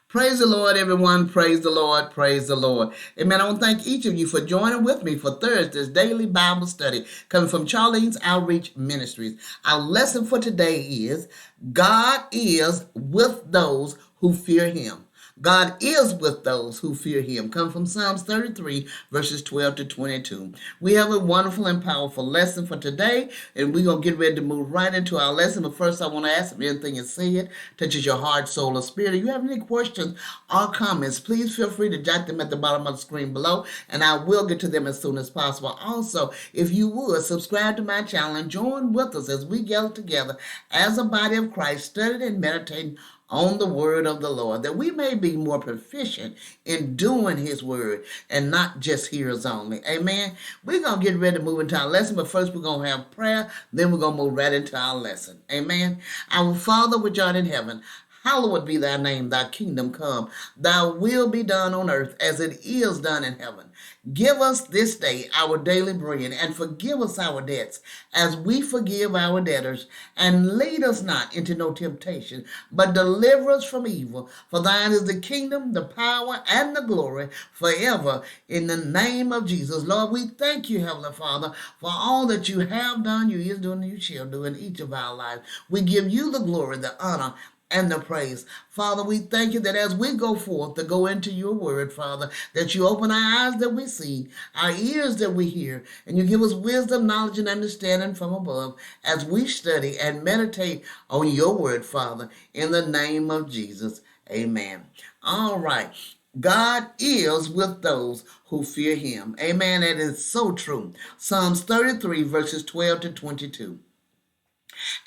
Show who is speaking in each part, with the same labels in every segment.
Speaker 1: Praise the Lord, everyone. Praise the Lord. Praise the Lord. Amen. I want to thank each of you for joining with me for Thursday's daily Bible study coming from Charlene's Outreach Ministries. Our lesson for today is God is with those who fear him. God is with those who fear him. Come from Psalms 33, verses 12 to 22. We have a wonderful and powerful lesson for today, and we're going to get ready to move right into our lesson. But first, I want to ask if anything is said touches your heart, soul, or spirit. If you have any questions or comments, please feel free to jot them at the bottom of the screen below, and I will get to them as soon as possible. Also, if you would, subscribe to my channel and join with us as we gather together as a body of Christ, studying and meditating on the word of the Lord, that we may be more proficient in doing his word and not just hearers only. Amen. We're going to get ready to move into our lesson, but first we're going to have prayer, then we're going to move right into our lesson. Amen. Our Father which art in heaven, hallowed be thy name, thy kingdom come, thy will be done on earth as it is done in heaven. Give us this day our daily bread, and forgive us our debts, as we forgive our debtors. And lead us not into no temptation, but deliver us from evil. For thine is the kingdom, the power, and the glory forever. In the name of Jesus. Lord, we thank you, Heavenly Father, for all that you have done, you is doing, and you shall do in each of our lives. We give you the glory, the honor, and the praise. Father, we thank you that as we go forth to go into your word, Father, that you open our eyes that we see, our ears that we hear, and you give us wisdom, knowledge, and understanding from above as we study and meditate on your word, Father, in the name of Jesus. Amen. All right. God is with those who fear him. Amen. That is so true. Psalms 33, verses 12 to 22.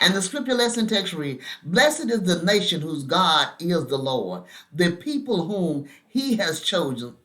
Speaker 1: And the scripture lesson text reads, Blessed is the nation whose God is the Lord, the people whom he has chosen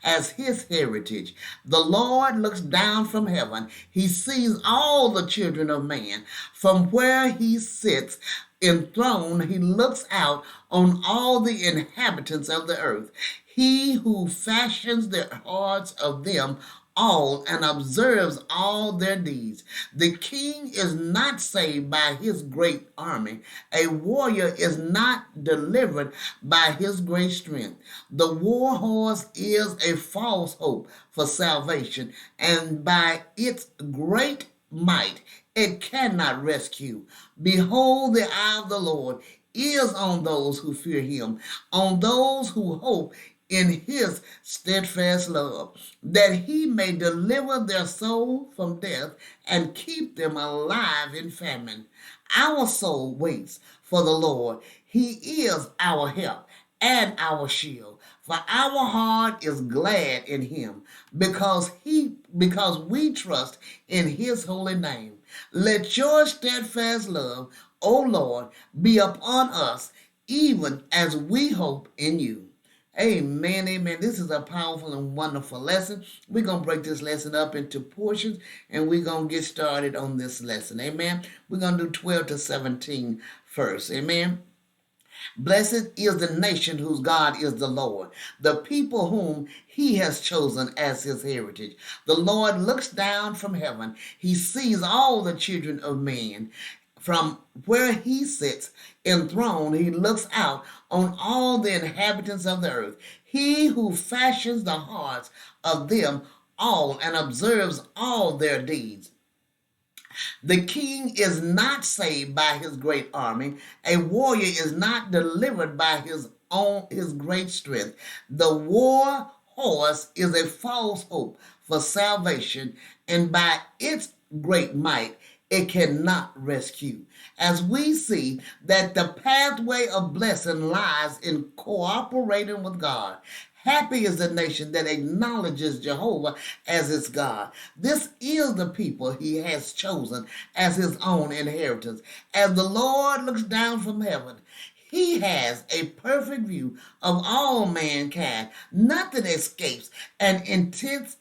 Speaker 1: as his heritage. The Lord looks down from heaven. He sees all the children of man. From where he sits enthroned, he looks out on all the inhabitants of the earth. He who fashions the hearts of them all and observes all their deeds. The king is not saved by his great army. A warrior is not delivered by his great strength. The war horse is a false hope for salvation, and by its great might it cannot rescue. Behold, the eye of the Lord is on those who fear him, on those who hope in his steadfast love, that he may deliver their soul from death and keep them alive in famine. Our soul waits for the Lord. He is our help and our shield. For our heart is glad in him, because we trust in his holy name. Let your steadfast love, O Lord, be upon us, even as we hope in you. Amen, amen. This is a powerful and wonderful lesson. We're going to break this lesson up into portions, and we're going to get started on this lesson. Amen. We're going to do 12 to 17 first. Amen. Blessed is the nation whose God is the Lord, the people whom he has chosen as his heritage. The Lord looks down from heaven. He sees all the children of man. From where he sits enthroned, he looks out on all the inhabitants of the earth. He who fashions the hearts of them all and observes all their deeds. The king is not saved by his great army. A warrior is not delivered by his great strength. The war horse is a false hope for salvation, and by its great might it cannot rescue. As we see that the pathway of blessing lies in cooperating with God. Happy is the nation that acknowledges Jehovah as its God. This is the people he has chosen as his own inheritance. As the Lord looks down from heaven, he has a perfect view of all mankind. Nothing escapes and intents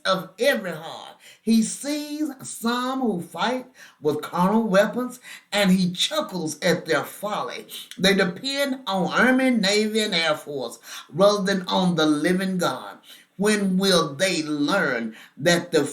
Speaker 1: of every heart. He sees some who fight with carnal weapons, and he chuckles at their folly. They depend on Army, Navy, and Air Force rather than on the living God. When will they learn that the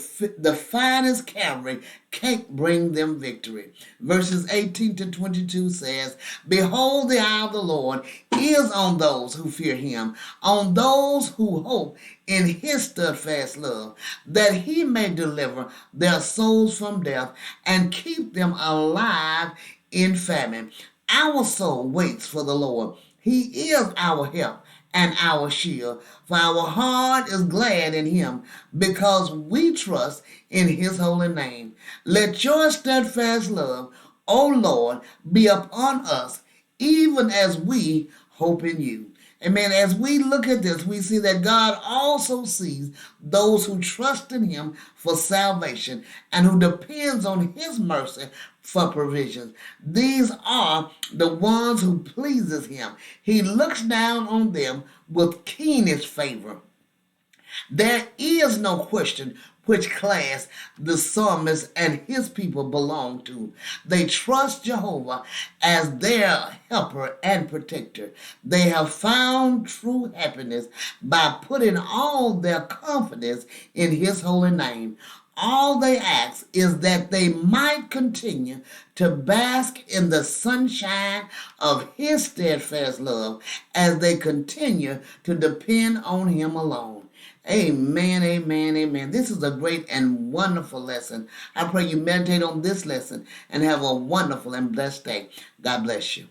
Speaker 1: finest cavalry can't bring them victory? Verses 18 to 22 says, Behold, the eye of the Lord is on those who fear him, on those who hope in his steadfast love, that he may deliver their souls from death and keep them alive in famine. Our soul waits for the Lord. He is our help and our shield. For our heart is glad in him, because we trust in his holy name. Let your steadfast love, O Lord, be upon us, even as we hope in you. Amen. As we look at this, we see that God also sees those who trust in him for salvation and who depends on his mercy for provisions. These are the ones who pleases him. He looks down on them with keenest favor. There is no question which class the psalmist and his people belong to. They trust Jehovah as their helper and protector. They have found true happiness by putting all their confidence in his holy name. All they ask is that they might continue to bask in the sunshine of his steadfast love as they continue to depend on him alone. Amen, amen, amen. This is a great and wonderful lesson. I pray you meditate on this lesson and have a wonderful and blessed day. God bless you.